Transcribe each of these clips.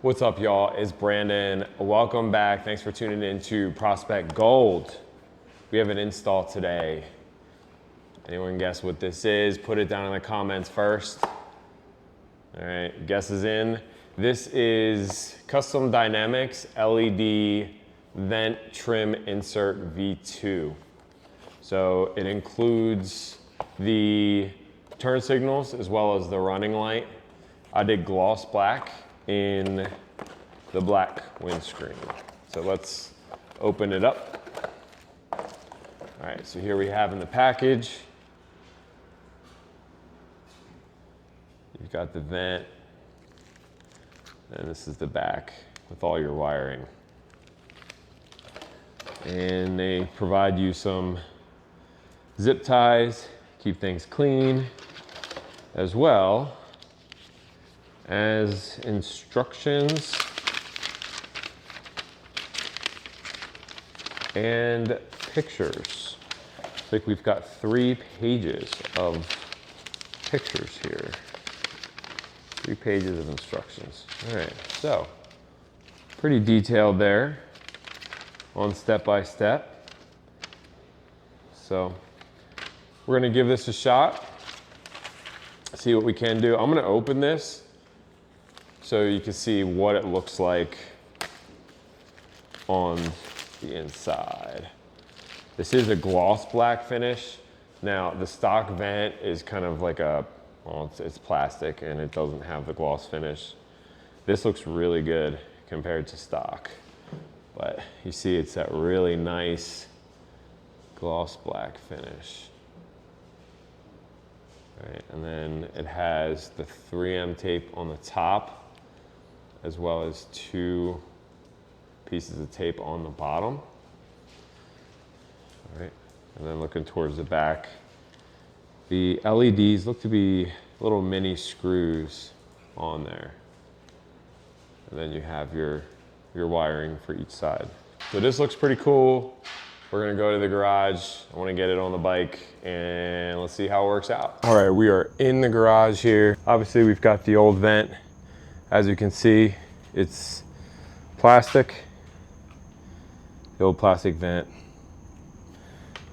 What's up, y'all? It's Brandon. Welcome back. Thanks for tuning in to Prospect Gold. We have an install today. Anyone guess what this is? Put it down in the comments first. All right, guess is in. This is Custom Dynamics LED Vent Trim Insert V2. So it includes the turn signals as well as the running light. I did gloss black in the black windscreen. So let's open it up. All right, so here we have in the package, you've got the vent, and this is the back with all your wiring. And they provide you some zip ties, keep things clean, as well as instructions and pictures. I think we've got 3 pages of pictures here. 3 pages of instructions. All right, so pretty detailed there on step by step. So we're gonna give this a shot, see what we can do. I'm gonna open this so you can see what it looks like on the inside. This is a gloss black finish. Now the stock vent is kind of like it's plastic and it doesn't have the gloss finish. This looks really good compared to stock, but you see it's that really nice gloss black finish. All right, and then it has the 3M tape on the top, as well as 2 pieces of tape on the bottom. All right, and then looking towards the back, the LEDs look to be little mini screws on there. And then you have your wiring for each side. So this looks pretty cool. We're gonna go to the garage. I wanna get it on the bike and let's see how it works out. All right, we are in the garage here. Obviously we've got the old vent. As you can see, it's plastic, the old plastic vent.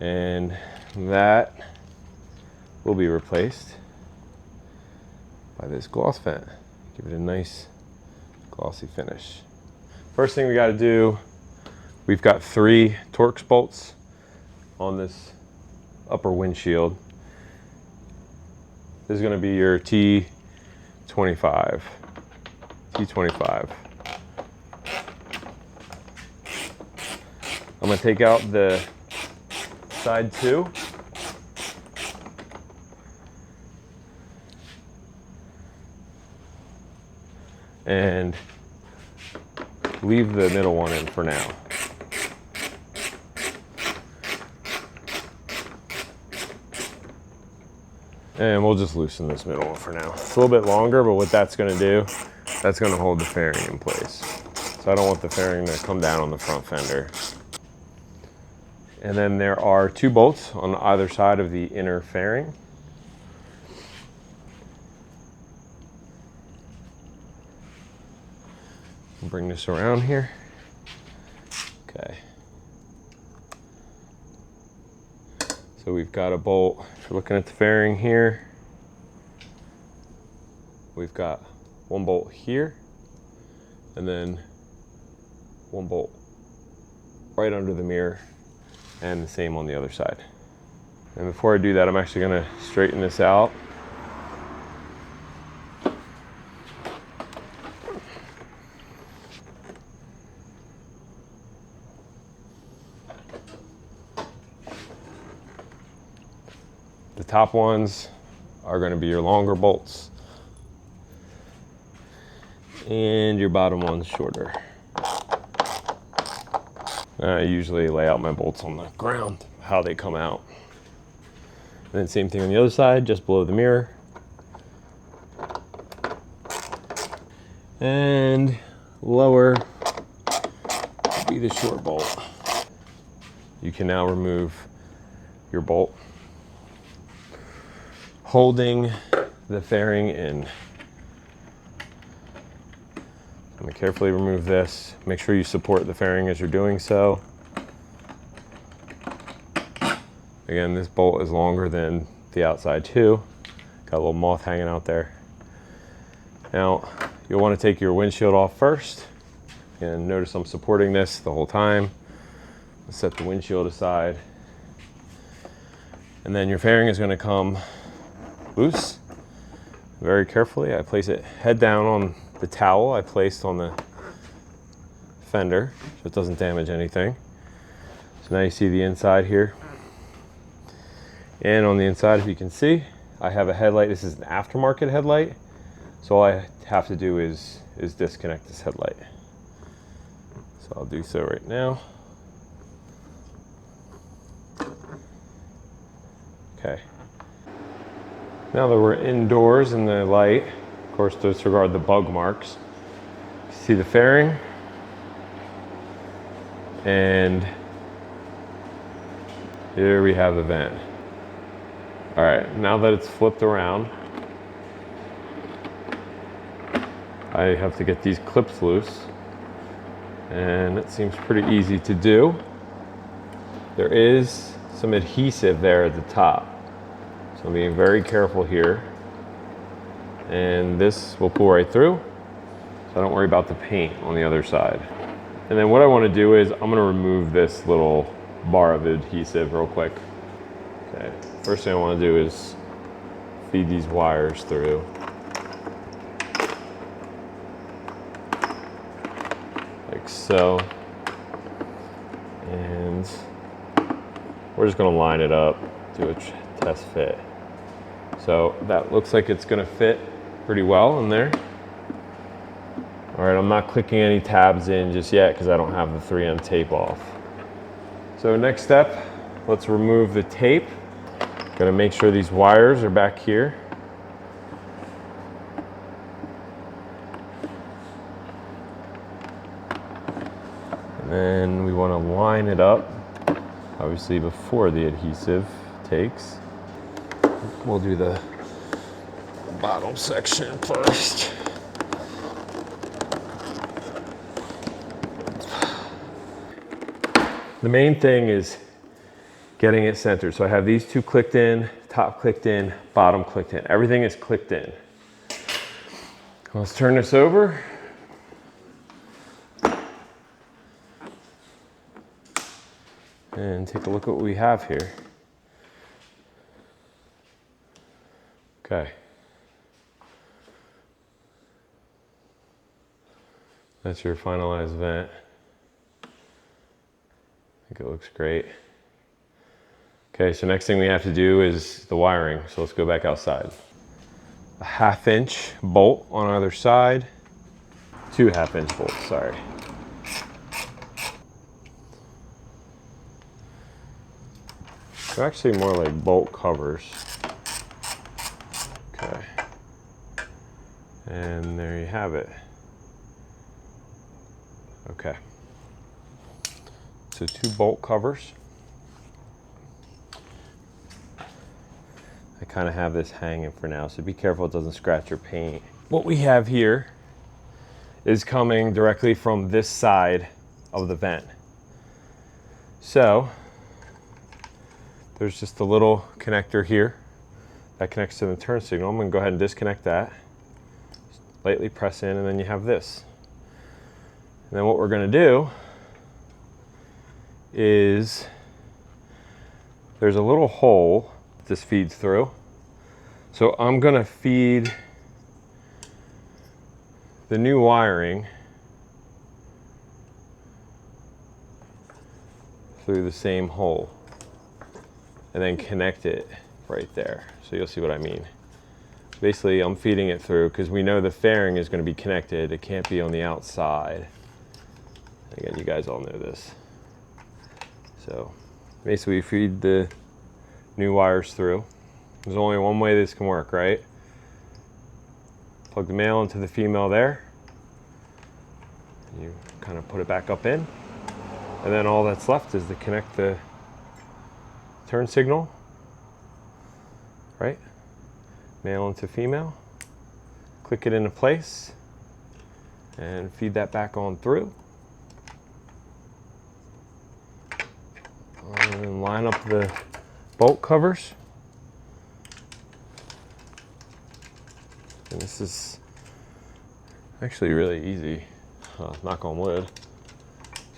And that will be replaced by this gloss vent. Give it a nice glossy finish. First thing we gotta do, we've got 3 Torx bolts on this upper windshield. This is gonna be your T25. I'm gonna take out the side 2. And leave the middle one in for now. And we'll just loosen this middle one for now. It's a little bit longer, but what that's gonna do, that's gonna hold the fairing in place. So I don't want the fairing to come down on the front fender. And then there are 2 bolts on either side of the inner fairing. Bring this around here. Okay. So we've got a bolt. If you're looking at the fairing here, we've got 1 bolt here, and then 1 bolt right under the mirror, and the same on the other side. And before I do that, I'm actually gonna straighten this out. The top ones are going to be your longer bolts, and your bottom one's shorter. I usually lay out my bolts on the ground, how they come out. And then same thing on the other side, just below the mirror. And lower will be the short bolt. You can now remove your bolt, holding the fairing in. I'm gonna carefully remove this. Make sure you support the fairing as you're doing so. Again, this bolt is longer than the outside too. Got a little moth hanging out there. Now, you'll want to take your windshield off first. And notice I'm supporting this the whole time. Let's set the windshield aside. And then your fairing is going to come loose. Very carefully, I place it head down on the towel I placed on the fender so it doesn't damage anything. So now you see the inside here. And on the inside, if you can see, I have a headlight. This is an aftermarket headlight. So all I have to do is disconnect this headlight. So I'll do so right now. Okay. Now that we're indoors in the light, of course, disregard the bug marks. See the fairing? And here we have the vent. All right, now that it's flipped around, I have to get these clips loose, and it seems pretty easy to do. There is some adhesive there at the top, so I'm being very careful here. And this will pull right through, so don't worry about the paint on the other side. And then what I want to do is I'm going to remove this little bar of adhesive real quick. Okay, first thing I want to do is feed these wires through. Like so. And we're just going to line it up, do a test fit. So that looks like it's going to fit pretty well in there. All right, I'm not clicking any tabs in just yet because I don't have the 3M tape off. So next step, let's remove the tape. Gotta make sure these wires are back here. And then we want to line it up, obviously before the adhesive takes. We'll do the bottom section first. The main thing is getting it centered. So I have these two clicked in, top clicked in, bottom clicked in. Everything is clicked in. Let's turn this over. And take a look at what we have here. Okay. That's your finalized vent. I think it looks great. Okay, so next thing we have to do is the wiring. So let's go back outside. A 1/2 inch bolt on either side. 2 1/2 inch bolts, sorry. They're actually more like bolt covers. Okay. And there you have it. Okay. So 2 bolt covers. I kind of have this hanging for now, so be careful it doesn't scratch your paint. What we have here is coming directly from this side of the vent. So there's just a little connector here that connects to the turn signal. I'm going to go ahead and disconnect that. Just lightly press in, and then you have this. And then what we're going to do is there's a little hole this feeds through. So I'm going to feed the new wiring through the same hole and then connect it right there. So you'll see what I mean. Basically, I'm feeding it through because we know the fairing is going to be connected. It can't be on the outside. Again, you guys all know this. So basically, we feed the new wires through. There's only one way this can work, right? Plug the male into the female there. You kind of put it back up in. And then all that's left is to connect the turn signal, right? Male into female. Click it into place. and feed that back on through. And line up the bolt covers. And this is actually really easy, knock on wood.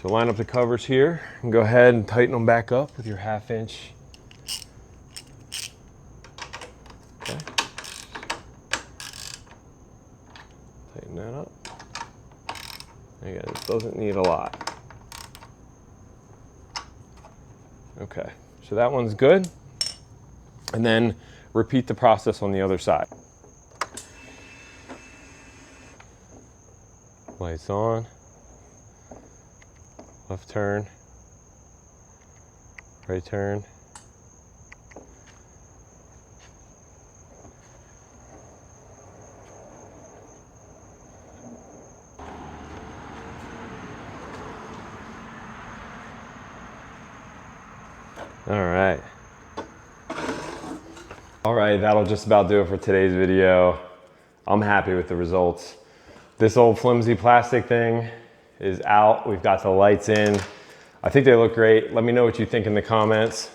So line up the covers here and go ahead and tighten them back up with your 1/2 inch. Okay. Tighten that up. Again, it doesn't need a lot. Okay, so that one's good. And then repeat the process on the other side. Lights on, left turn, right turn. All right, that'll just about do it for today's video. I'm happy with the results. This old flimsy plastic thing is out. We've got the lights in. I think they look great. Let me know what you think in the comments.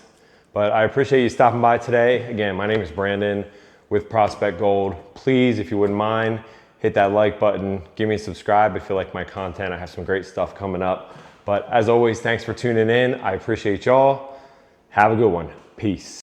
But I appreciate you stopping by today. Again, my name is Brandon with Prospect Gold. Please, if you wouldn't mind, hit that like button. Give me a subscribe if you like my content. I have some great stuff coming up. But as always, thanks for tuning in. I appreciate y'all. Have a good one. Peace.